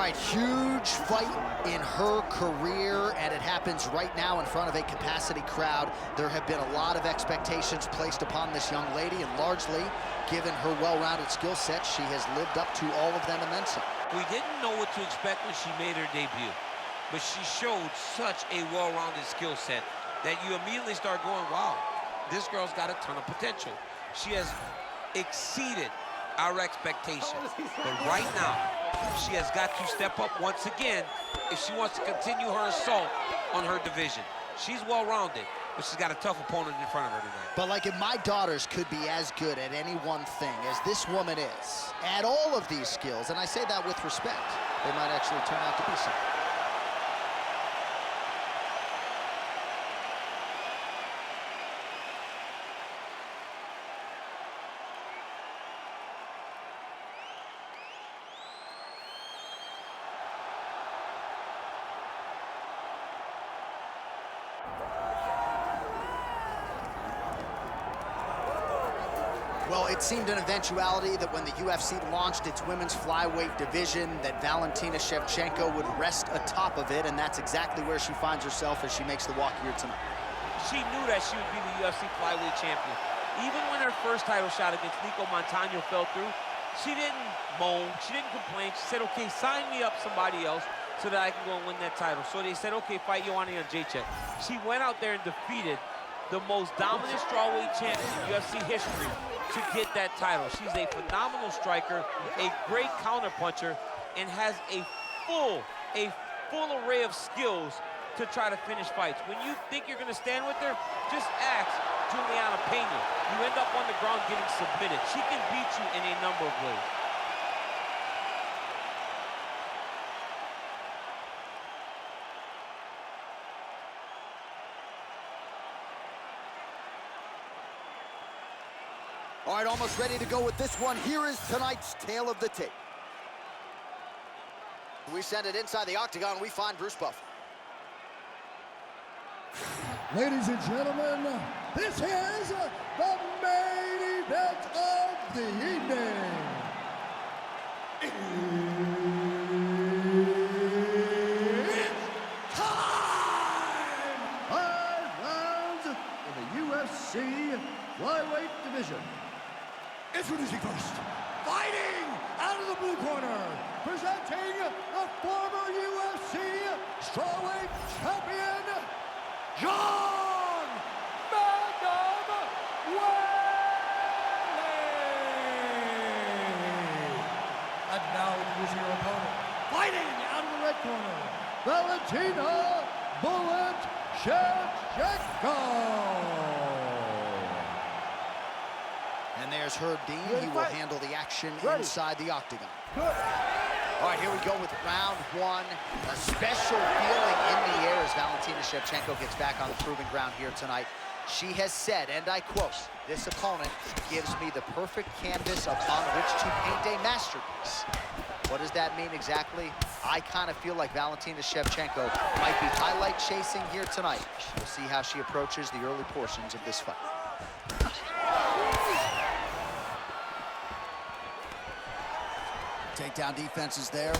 right, huge fight in her career, and it happens right now in front of a capacity crowd. There have been a lot of expectations placed upon this young lady, and largely, given her well-rounded skill set, she has lived up to all of them and then some. We didn't know what to expect when she made her debut, but she showed such a well-rounded skill set that you immediately start going, wow, this girl's got a ton of potential. She has exceeded our expectations, but right now, she has got to step up once again if she wants to continue her assault on her division. She's well-rounded, but she's got a tough opponent in front of her tonight. But like, if my daughters could be as good at any one thing as this woman is, at all of these skills, and I say that with respect, they might actually turn out to be something. Well, it seemed an eventuality that when the UFC launched its women's flyweight division, that Valentina Shevchenko would rest atop of it, and that's exactly where she finds herself as she makes the walk here tonight. She knew that she would be the UFC flyweight champion. Even when her first title shot against Nico Montano fell through, she didn't moan, she didn't complain. She said, okay, sign me up somebody else so that I can go and win that title. So they said, okay, fight Joanna Jędrzejczyk. She went out there and defeated the most dominant strawweight champion in UFC history to get that title. She's a phenomenal striker, a great counterpuncher, and has a full array of skills to try to finish fights. When you think you're gonna stand with her, just ask Juliana Pena. You end up on the ground getting submitted. She can beat you in a number of ways. All right, almost ready to go with this one. Here is tonight's tale of the tape. We send it inside the octagon. We find Bruce Buffer. Ladies and gentlemen, this is the main event of the evening. It's time! 5 rounds in the UFC flyweight division. Introducing first, fighting out of the blue corner, presenting the former UFC strawweight champion, Zhang Weili. And now introducing your opponent, fighting out of the red corner, Valentina Shevchenko. And there's Herb Dean. He will handle the action inside the octagon. All right, here we go with round one. A special feeling in the air as Valentina Shevchenko gets back on the proving ground here tonight. She has said, and I quote, "This opponent gives me the perfect canvas upon which to paint a masterpiece." What does that mean exactly? I kind of feel like Valentina Shevchenko might be highlight chasing here tonight. We'll see how she approaches the early portions of this fight. Takedown defense is there.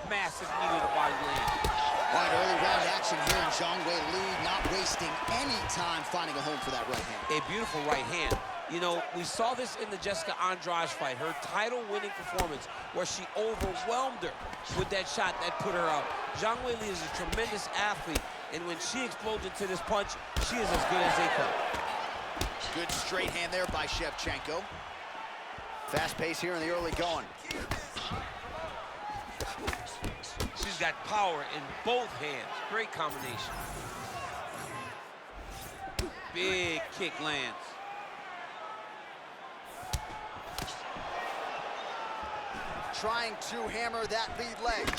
Massive knee to the body land. All right, early round action here, and Zhang Weili not wasting any time finding a home for that right hand. A beautiful right hand. You know, we saw this in the Jessica Andrade fight, her title-winning performance, where she overwhelmed her with that shot that put her out. Zhang Weili is a tremendous athlete, and when she explodes into this punch, she is as good as they come. Good straight hand there by Shevchenko. Fast pace here in the early going. She's got power in both hands. Great combination. Big kick lands. Trying to hammer that lead leg.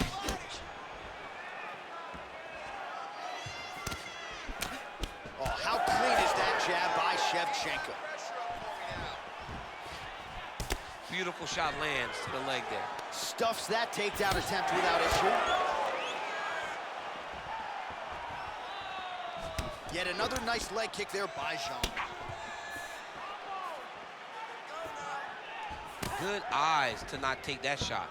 Oh, how clean is that jab by Shevchenko? Beautiful shot lands to the leg there. Stuffs that takedown attempt without issue. Yet another nice leg kick there by Zhang. Good eyes to not take that shot.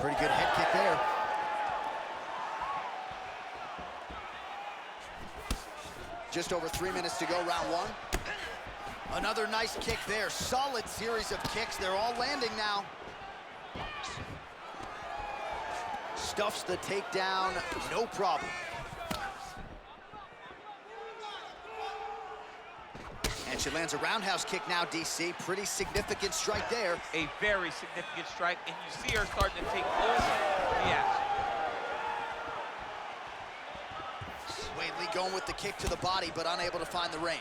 Pretty good head kick there. Just over 3 minutes to go, round one. Another nice kick there. Solid series of kicks. They're all landing now. Stuffs the takedown, no problem. And she lands a roundhouse kick now, DC. Pretty significant strike there. A very significant strike, and you see her starting to take over the action. Weili going with the kick to the body, but unable to find the range.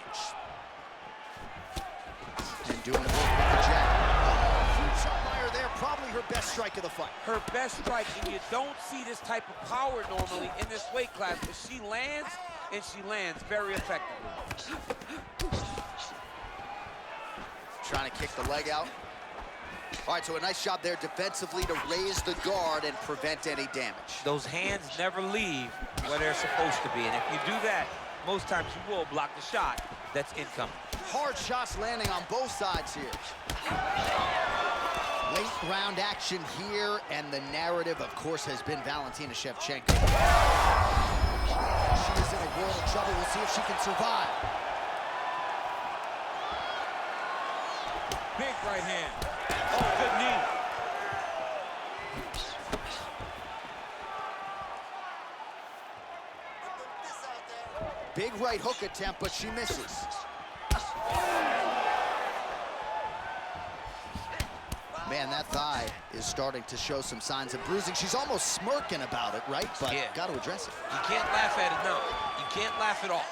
And doing the work with the jab. Oh, huge shot by her there. Probably her best strike of the fight. Her best strike, and you don't see this type of power normally in this weight class, but she lands, and she lands very effectively. Trying to kick the leg out. All right, so a nice job there defensively to raise the guard and prevent any damage. Those hands never leave where they're supposed to be, and if you do that, most times you will block the shot that's incoming. Hard shots landing on both sides here. Late round action here, and the narrative, of course, has been Valentina Shevchenko. She is in a world of trouble. We'll see if she can survive. Big right hand. Oh, good knee. Big right hook attempt, but she misses. Man, that thigh is starting to show some signs of bruising. She's almost smirking about it, right? But yeah, got to address it. You can't laugh at it, no. You can't laugh at all.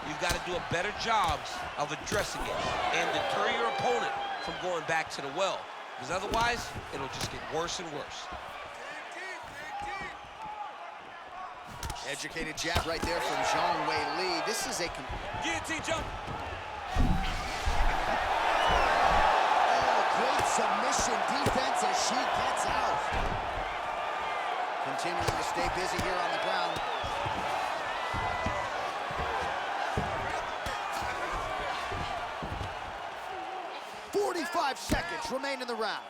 You've got to do a better job of addressing it and deter your opponent from going back to the well, because otherwise, it'll just get worse and worse. Educated jab right there from Zhang Weili. This is a... Guillotine jump. Oh, great submission defense as she gets out. Continuing to stay busy here on the ground. Seconds remain in the round.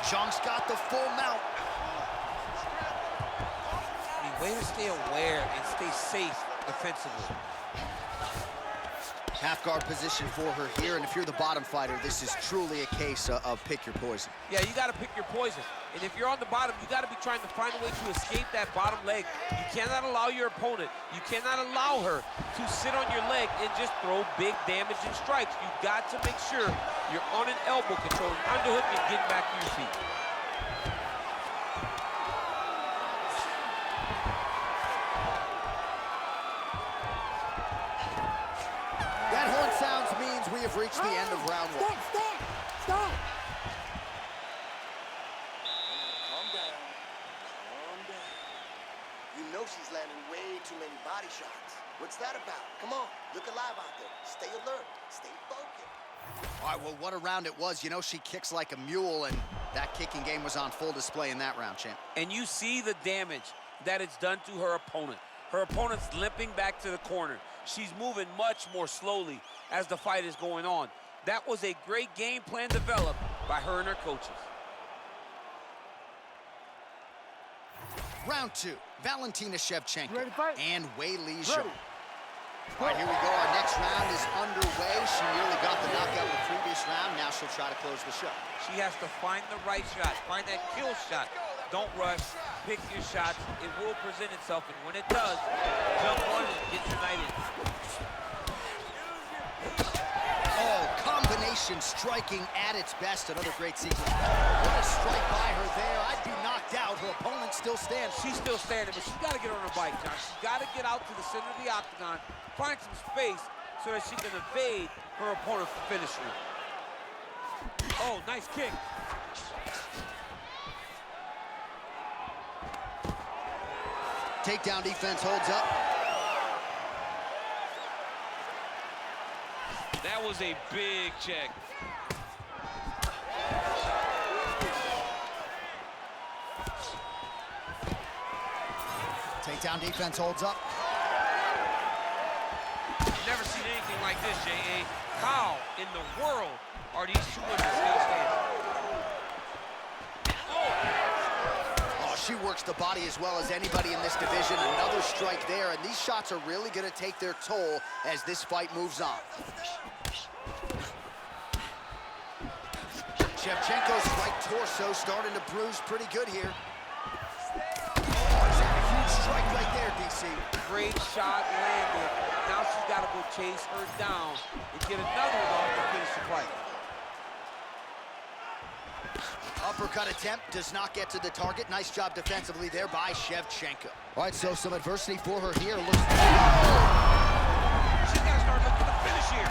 Zhang's got the full mount. I mean, way to stay aware and stay safe defensively. Half guard position for her here, and if you're the bottom fighter, this is truly a case of pick your poison. Yeah, you got to pick your poison. And if you're on the bottom, you got to be trying to find a way to escape that bottom leg. You cannot allow your opponent, you cannot allow her to sit on your leg and just throw big damaging strikes. You got to make sure you're on an elbow control, underhook, and getting back to your feet. That horn sounds means we have reached the end of round one. Stop! She's landing way too many body shots. What's that about? Come on, look alive out there. Stay alert, stay focused. All right, well, what a round it was. You know, she kicks like a mule, and that kicking game was on full display in that round, champ. And you see the damage that it's done to her opponent. Her opponent's limping back to the corner. She's moving much more slowly as the fight is going on. That was a great game plan developed by her and her coaches. Round two, Valentina Shevchenko and Weili Ready. Zhang. All right, here we go. Our next round is underway. She nearly got the knockout in the previous round. Now she'll try to close the show. She has to find the right shot, find that kill shot. Don't rush, pick your shots. It will present itself, and when it does, jump on it and get your night in. Oh, combination striking at its best. Another great sequence. What a strike by her there. I'd be knocked out. Her opponent still stands. She's still standing, but she's got to get on her bike, John. She's got to get out to the center of the octagon, find some space so that she can evade her opponent from finishing her. Oh, nice kick. Takedown defense holds up. That was a big check. Takedown defense holds up. Never seen anything like this, J.A. How in the world are these two women still standing? Oh, she works the body as well as anybody in this division. Another strike there, and these shots are really going to take their toll as this fight moves on. Shevchenko's right torso starting to bruise pretty good here. Strike right there, DC. Great shot landed. Now she's got to go chase her down and get another one off to finish the fight. Uppercut attempt does not get to the target. Nice job defensively there by Shevchenko. All right, so some adversity for her here. Looks. She's got to start looking to finish here.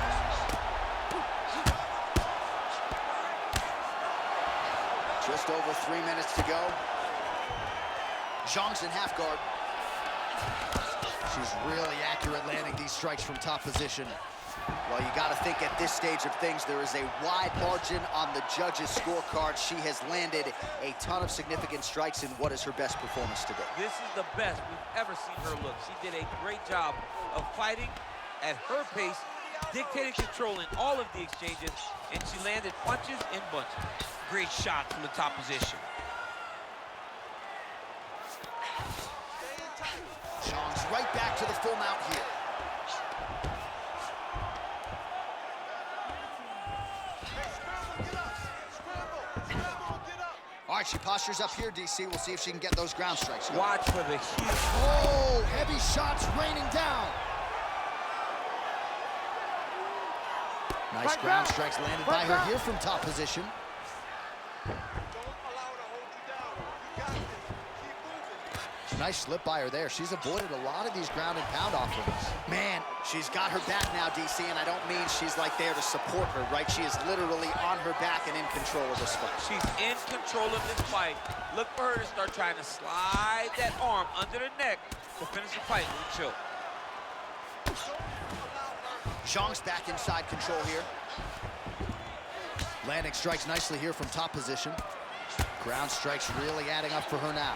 Just over 3 minutes to go. Zhang's in half guard. She's really accurate landing these strikes from top position. Well, you got to think at this stage of things, there is a wide margin on the judges' scorecard. She has landed a ton of significant strikes in what is her best performance today. This is the best we've ever seen her look. She did a great job of fighting at her pace, dictating, controlling all of the exchanges, and she landed punches and bunches. Great shot from the top position. Zhang's right back to the full mount here. All right, she postures up here, DC. We'll see if she can get those ground strikes. Watch for the huge... Oh, heavy shots raining down. Nice ground strikes landed by her here from top position. Nice slip by her there. She's avoided a lot of these ground and pound offerings. Man, she's got her back now, DC, and I don't mean she's like there to support her, right? She is literally on her back and in control of this fight. She's in control of this fight. Look for her to start trying to slide that arm under the neck to finish the fight with a choke. Zhang's back inside control here. Landing strikes nicely here from top position. Ground strikes really adding up for her now.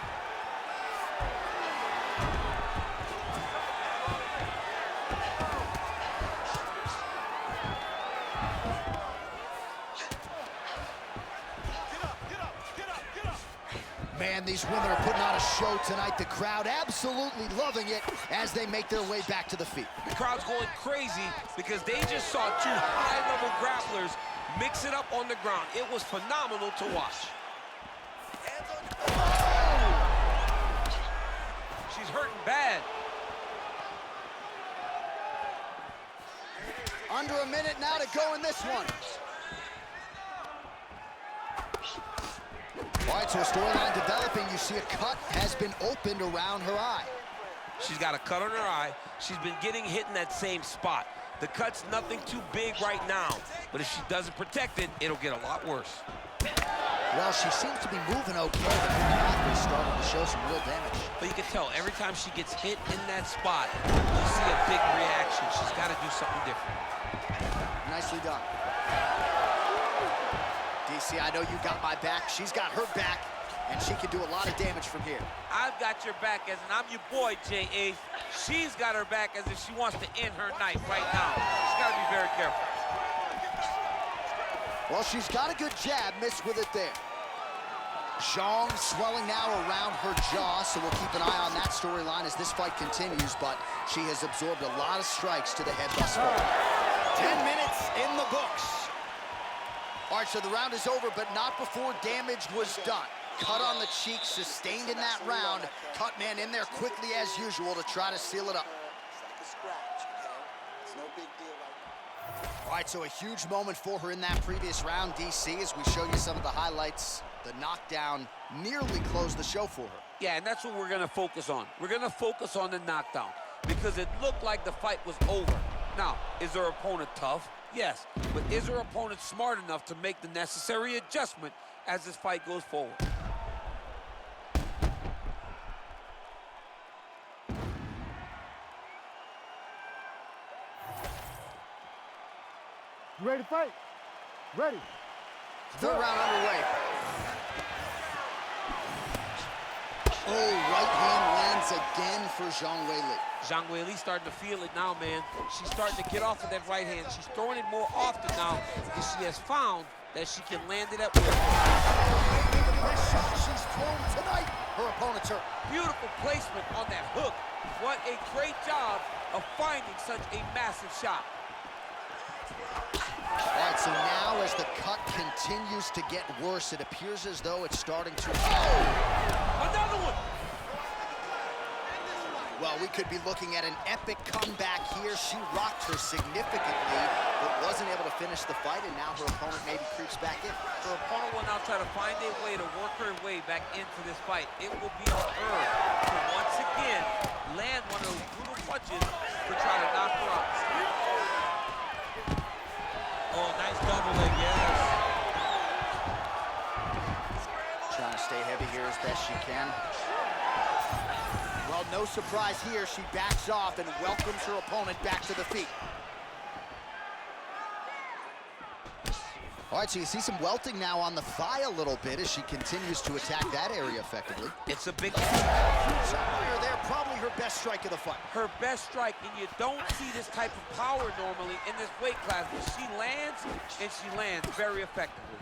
Man, these women are putting on a show tonight. The crowd absolutely loving it as they make their way back to the feet. The crowd's going crazy because they just saw two high-level grapplers mix it up on the ground. It was phenomenal to watch. She's hurting bad. Under a minute now to go in this one. All right, so a storyline developing. You see a cut has been opened around her eye. She's got a cut on her eye. She's been getting hit in that same spot. The cut's nothing too big right now, but if she doesn't protect it, it'll get a lot worse. Well, she seems to be moving okay, but her path is starting to show some real damage. But you can tell every time she gets hit in that spot, you see a big reaction. She's got to do something different. Nicely done. DC, I know you got my back. She's got her back, and she can do a lot of damage from here. I've got your back as in I'm your boy, J.A. She's got her back as if she wants to end her night right now. She's got to be very careful. Well, she's got a good jab, missed with it there. Zhang swelling now around her jaw, so we'll keep an eye on that storyline as this fight continues, but she has absorbed a lot of strikes to the head thus far. 10 minutes in the books. All right, so the round is over, but not before damage was done. Cut on the cheek, sustained in that round. Cut man in there quickly as usual to try to seal it up. It's like a scratch, okay? It's no big deal right now. All right, so a huge moment for her in that previous round, DC, as we show you some of the highlights. The knockdown nearly closed the show for her. Yeah, and that's what we're going to focus on. We're going to focus on the knockdown because it looked like the fight was over. Now, is her opponent tough? Yes, but is her opponent smart enough to make the necessary adjustment as this fight goes forward? You ready to fight? Ready. Third round underway. Oh, right hand lands again for Zhang Weili. Zhang Weili starting to feel it now, man. She's starting to get off of that right hand. She's throwing it more often now because she has found that she can land it at will. The best shot she's thrown tonight. Her opponent's hurt. Beautiful placement on that hook. What a great job of finding such a massive shot. All right, so now as the cut continues to get worse, it appears as though it's starting to... Oh! Another one! Well, we could be looking at an epic comeback here. She rocked her significantly, but wasn't able to finish the fight, and now her opponent maybe creeps back in. Her opponent will now try to find a way to work her way back into this fight. It will be on her to once again land one of those brutal punches to try to knock her out. Oh, nice double leg, yes. Trying to stay heavy here as best she can. Well, no surprise here. She backs off and welcomes her opponent back to the feet. All right, so you see some welting now on the thigh a little bit as she continues to attack that area effectively. It's a big... Somewhere there, probably her best strike of the fight. Her best strike, and you don't see this type of power normally in this weight class, but she lands, and she lands very effectively.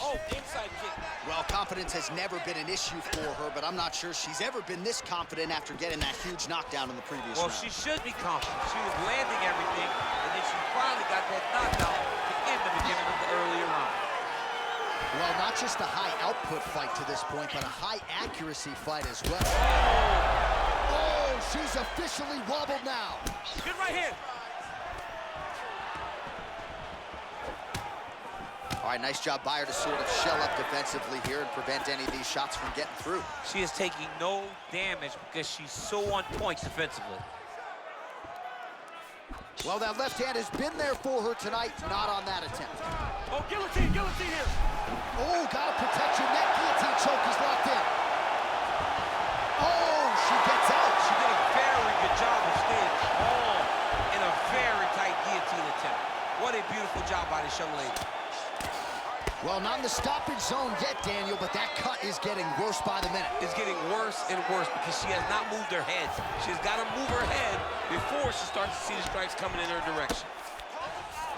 Oh, inside kick. Well, confidence has never been an issue for her, but I'm not sure she's ever been this confident after getting that huge knockdown in the previous round. Well, she should be confident. She was landing everything, and then she finally got that knockdown to end the beginning of the earlier round. Well, not just a high output fight to this point, but a high accuracy fight as well. Oh, she's officially wobbled now. Good right hand. All right, nice job by her to sort of shell up defensively here and prevent any of these shots from getting through. She is taking no damage because she's so on point defensively. Well, that left hand has been there for her tonight, not on that attempt. Oh, guillotine here. Oh, gotta protect your neck. Guillotine choke is locked in. Oh, she gets out. She did a very good job of staying calm in a very tight guillotine attempt. What a beautiful job by this young lady. Well, not in the stoppage zone yet, Daniel, but that cut is getting worse by the minute. It's getting worse and worse because she has not moved her head. She's got to move her head before she starts to see the strikes coming in her direction.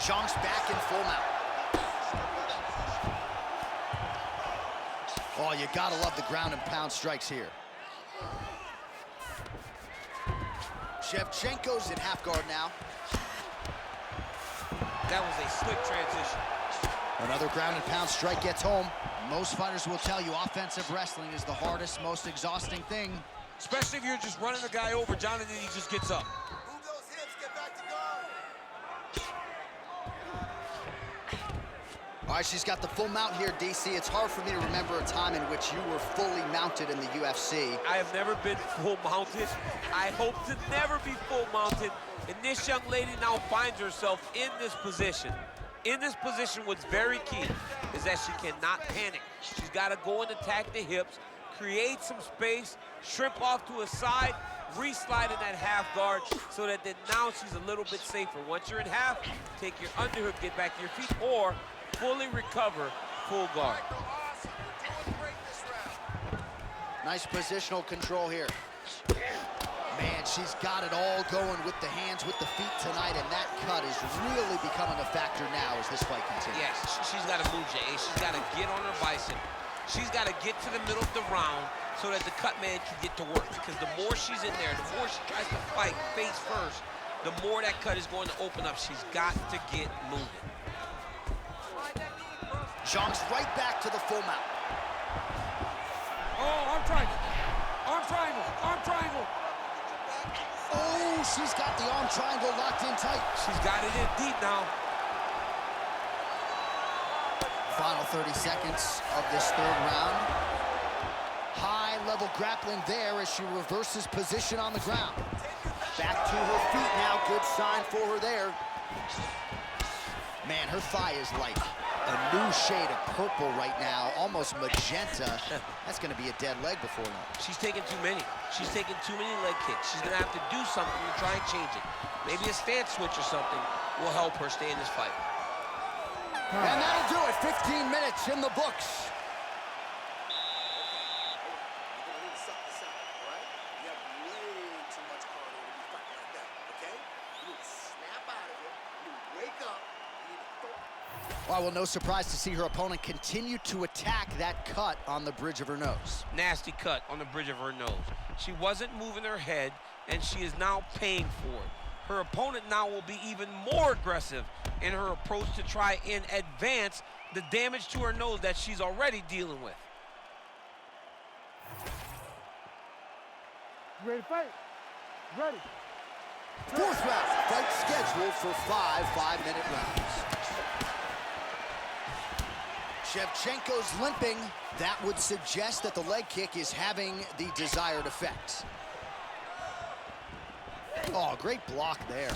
Zhang's back in full mount. Oh, you gotta love the ground and pound strikes here. Shevchenko's in half guard now. That was a slick transition. Another ground and pound strike gets home. Most fighters will tell you offensive wrestling is the hardest, most exhausting thing. Especially if you're just running the guy over, Jonathan, he just gets up. Move those hips, get back to guard. All right, she's got the full mount here, DC. It's hard for me to remember a time in which you were fully mounted in the UFC. I have never been full mounted. I hope to never be full mounted. And this young lady now finds herself in this position. In this position, what's very key is that she cannot panic. She's got to go and attack the hips, create some space, shrimp off to a side, re-slide in that half guard so that then now she's a little bit safer. Once you're in half, take your underhook, get back to your feet, or fully recover, full guard. Nice positional control here. Man, she's got it all going with the hands, with the feet tonight, and that cut is really becoming a factor now as this fight continues. Yes, she's got to move, Jay. She's got to get on her bison. She's got to get to the middle of the round so that the cut man can get to work. Because the more she's in there, the more she tries to fight face first, the more that cut is going to open up. She's got to get moving. Zhang's right back to the full mount. Oh, arm triangle. Arm triangle. Arm triangle. Oh, she's got the arm triangle locked in tight. She's got it in deep now. Final 30 seconds of this third round. High-level grappling there as she reverses position on the ground. Back to her feet now. Good sign for her there. Man, her thigh is like a new shade of purple right now, almost magenta. That's going to be a dead leg before long. She's taking too many. She's taking too many leg kicks. She's going to have to do something to try and change it. Maybe a stance switch or something will help her stay in this fight. And that'll do it. 15 minutes in the books. Well, no surprise to see her opponent continue to attack that cut on the bridge of her nose. Nasty cut on the bridge of her nose. She wasn't moving her head, and she is now paying for it. Her opponent now will be even more aggressive in her approach to try and advance the damage to her nose that she's already dealing with. Ready to fight? Ready. Fourth round, fight scheduled for 5 5-minute rounds. Shevchenko's limping. That would suggest that the leg kick is having the desired effect. Oh, great block there.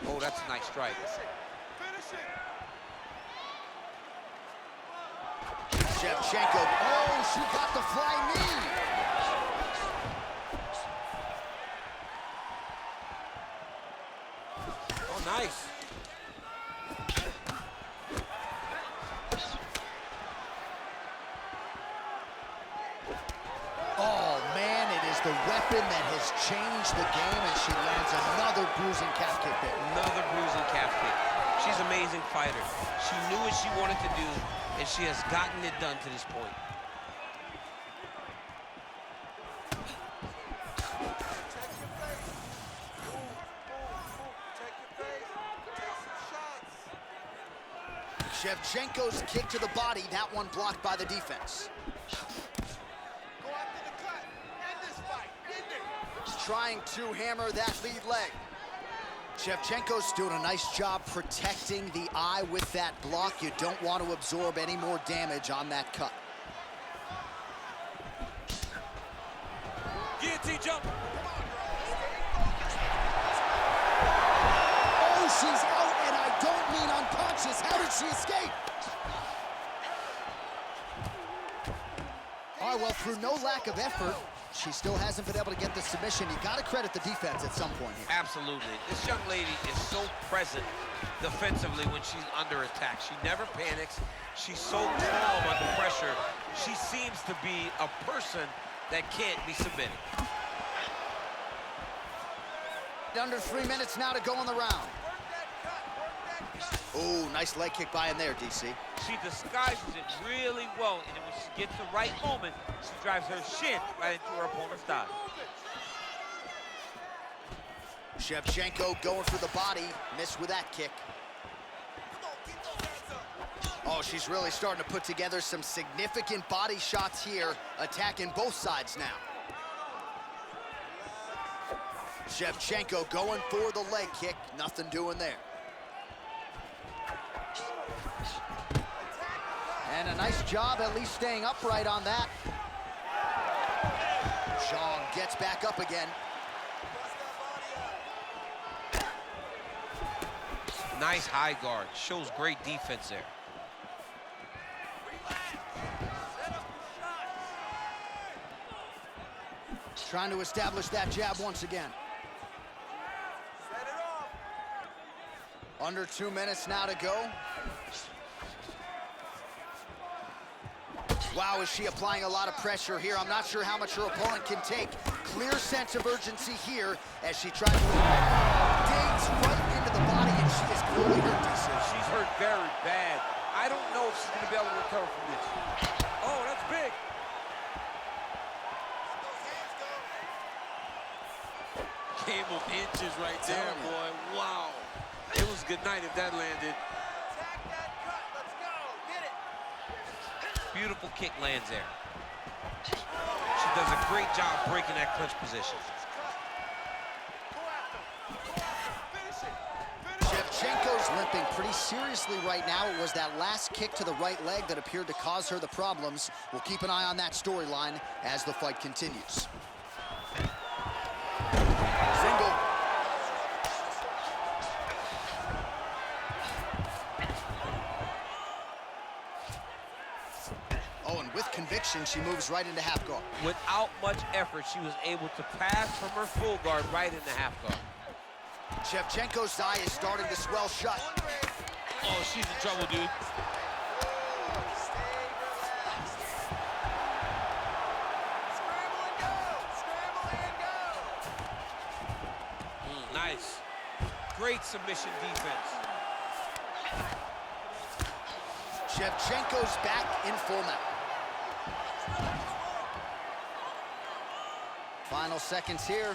Oh, that's a nice strike. Shevchenko, oh, she got the flying knee. Oh, nice. Oh, man, it is the weapon that has changed the game, and she lands another bruising calf kick there. Another bruising calf kick. She's an amazing fighter. She knew what she wanted to do, and she has gotten it done to this point. Shevchenko's kick to the body, that one blocked by the defense. Go after the cut. End this fight. End it. Trying to hammer that lead leg. Shevchenko's doing a nice job protecting the eye with that block. You don't want to absorb any more damage on that cut. Guillotine jump. Oh, she's out, and I don't mean unconscious. How did she escape? All right, well, through no lack of effort, she still hasn't been able to get the submission. You got to credit the defense at some point here. Absolutely. This young lady is so present defensively when she's under attack. She never panics. She's so calm under pressure. She seems to be a person that can't be submitted. Under 3 minutes now to go in the round. Oh, nice leg kick by him there, DC. She disguises it really well, and when she gets the right moment, she drives her shin right into her opponent's thigh. Shevchenko going for the body, missed with that kick. Oh, she's really starting to put together some significant body shots here, attacking both sides now. Shevchenko going for the leg kick, nothing doing there. And a nice job at least staying upright on that. Zhang gets back up again. Nice high guard, shows great defense there. Trying to establish that jab once again. Under 2 minutes now to go. Wow, is she applying a lot of pressure here? I'm not sure how much her opponent can take. Clear sense of urgency here as she tries to digs right into the body, and she is clearly hurt, DC. She's hurt very bad. I don't know if she's going to be able to recover from this. Oh, that's big. Game of inches right there, boy. Wow. It was good night if that landed. Attack that cut. Let's go. Get it. Beautiful kick lands there. She does a great job breaking that clinch position. Shevchenko's limping pretty seriously right now. It was that last kick to the right leg that appeared to cause her the problems. We'll keep an eye on that storyline as the fight continues. Single. Oh, and with conviction, she moves right into half guard. Without much effort, she was able to pass from her full guard right into half guard. Shevchenko's eye is starting to swell shut. Oh, she's in trouble, dude. Nice. Great submission defense. Shevchenko's back in full mount. Final seconds here.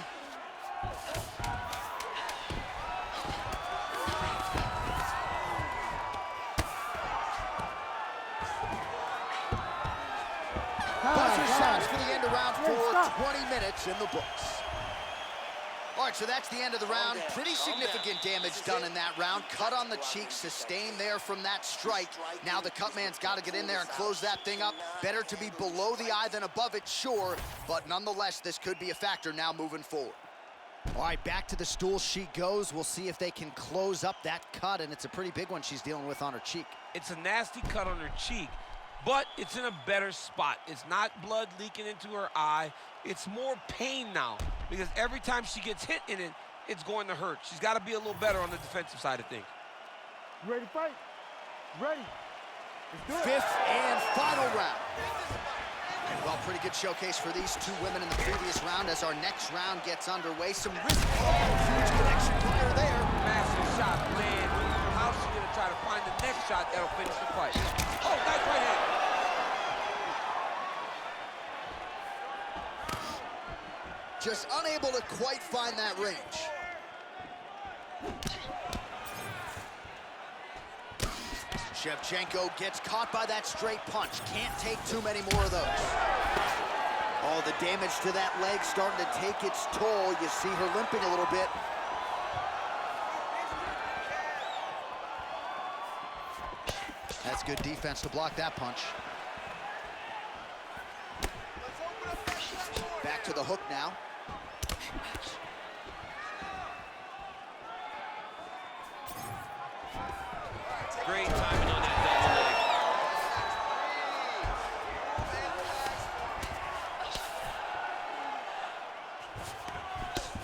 Buzzer sounds for the end of round 4, 20 minutes in the books. All right, so that's the end of the round. Pretty significant damage done in that round. Cut on the cheek, sustained there from that strike. Now the cut man's got to get in there and close that thing up. Better to be below the eye than above it, sure, but nonetheless, this could be a factor now moving forward. All right, back to the stool she goes. We'll see if they can close up that cut, and it's a pretty big one she's dealing with on her cheek. It's a nasty cut on her cheek, but it's in a better spot. It's not blood leaking into her eye. It's more pain now, because every time she gets hit in it, it's going to hurt. She's got to be a little better on the defensive side of things. You ready to fight? Ready. Let's do it. Fifth and final round. Well, pretty good showcase for these two women in the previous round as our next round gets underway. Some risk. Oh, huge connection fire there. Massive shot, man. How's she going to try to find the next shot that'll finish the fight? Oh, nice right hand. Just unable to quite find that range. Shevchenko gets caught by that straight punch. Can't take too many more of those. Oh, the damage to that leg starting to take its toll. You see her limping a little bit. That's good defense to block that punch. Back to the hook now. Great timing on that double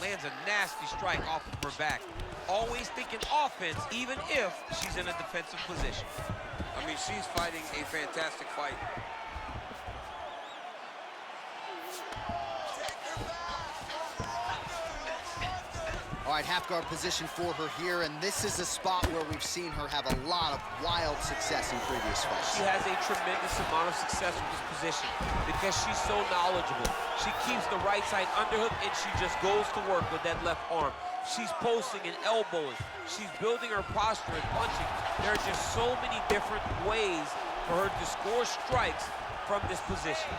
leg. Lands a nasty strike off of her back. Always thinking offense, even if she's in a defensive position. I mean, she's fighting a fantastic fight. All right, half guard position for her here, and this is a spot where we've seen her have a lot of wild success in previous fights. She has a tremendous amount of success with this position because she's so knowledgeable. She keeps the right side underhook, and she just goes to work with that left arm. She's posting and elbowing. She's building her posture and punching. There are just so many different ways for her to score strikes from this position.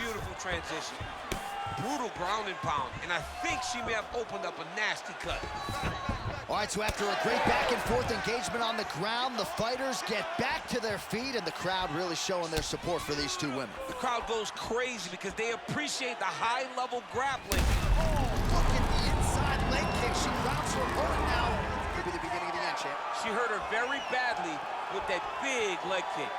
Beautiful transition. Brutal ground and pound, and I think she may have opened up a nasty cut. All right, so after a great back-and-forth engagement on the ground, the fighters get back to their feet, and the crowd really showing their support for these two women. The crowd goes crazy because they appreciate the high-level grappling. Oh, look at the inside leg kick. She grounds her opponent now. Maybe the beginning of the end, champ. She hurt her very badly with that big leg kick.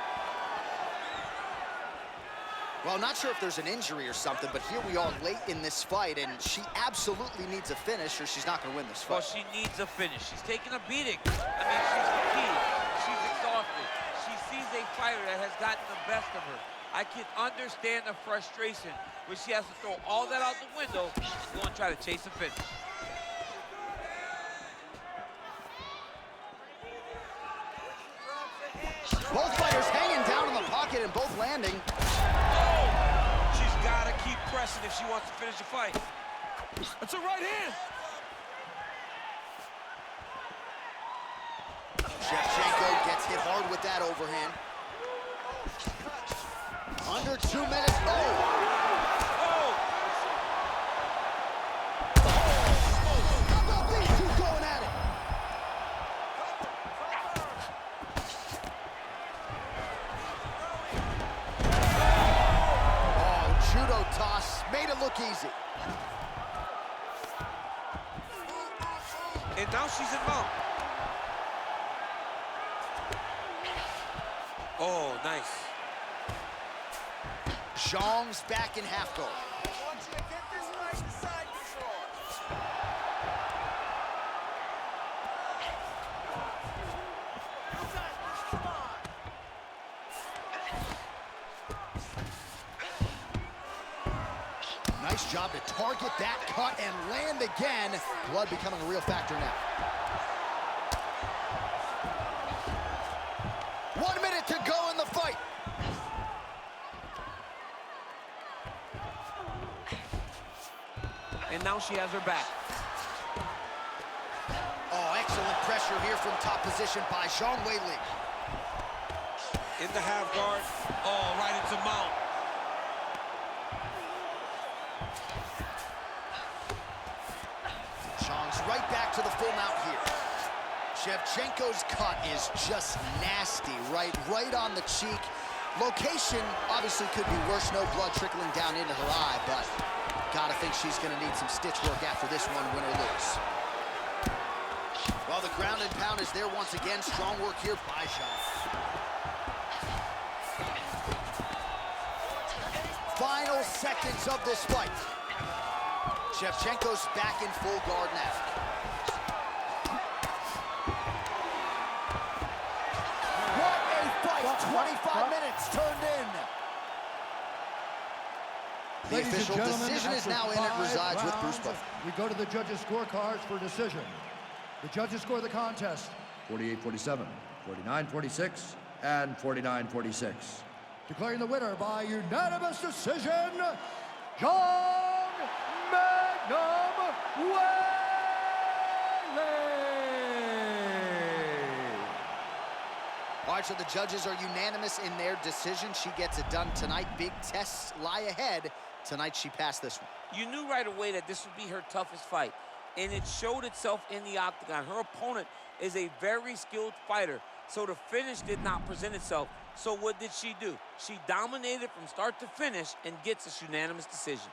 Well, not sure if there's an injury or something, but here we are late in this fight, and she absolutely needs a finish or she's not going to win this fight. Well, she needs a finish. She's taking a beating. I mean, she's fatigued. She's exhausted. She sees a fighter that has gotten the best of her. I can understand the frustration when she has to throw all that out the window and go and try to chase a finish. Both fighters hanging down in the pocket and both landing. She's got to keep pressing if she wants to finish the fight. That's a right hand. Shevchenko gets hit hard with that overhand. Under 2 minutes. Oh! How about these two going at it? Oh, judo toss. Made it look easy. And now she's in mount. Oh, nice. Zhang's back in half guard. I want you to get this fight to side control. Nice job to target that cut and land again. Blood becoming a real factor now. 1 minute to go in the fight. And now she has her back. Oh, excellent pressure here from top position by Zhang Weili. In the half guard. Oh, right into mount. Zhang's right back to the full mount here. Shevchenko's cut is just nasty, right on the cheek. Location obviously could be worse, no blood trickling down into her eye, but gotta think she's gonna need some stitch work after this one, win or lose. Well, the ground and pound is there once again. Strong work here by Zhang. Final seconds of this fight. Shevchenko's back in full guard now. What a fight! 25 minutes turned in. The Ladies official and gentlemen, decision is after now in. It 5 resides with rounds, Bruce Buffer. We go to the judges' scorecards for decision. The judges score the contest 48-47, 49-46, and 49-46. Declaring the winner by unanimous decision, Zhang Magnum Weili. All right, so the judges are unanimous in their decision. She gets it done tonight. Big tests lie ahead. Tonight, she passed this one. You knew right away that this would be her toughest fight, and it showed itself in the octagon. Her opponent is a very skilled fighter, so the finish did not present itself. So what did she do? She dominated from start to finish and gets this unanimous decision.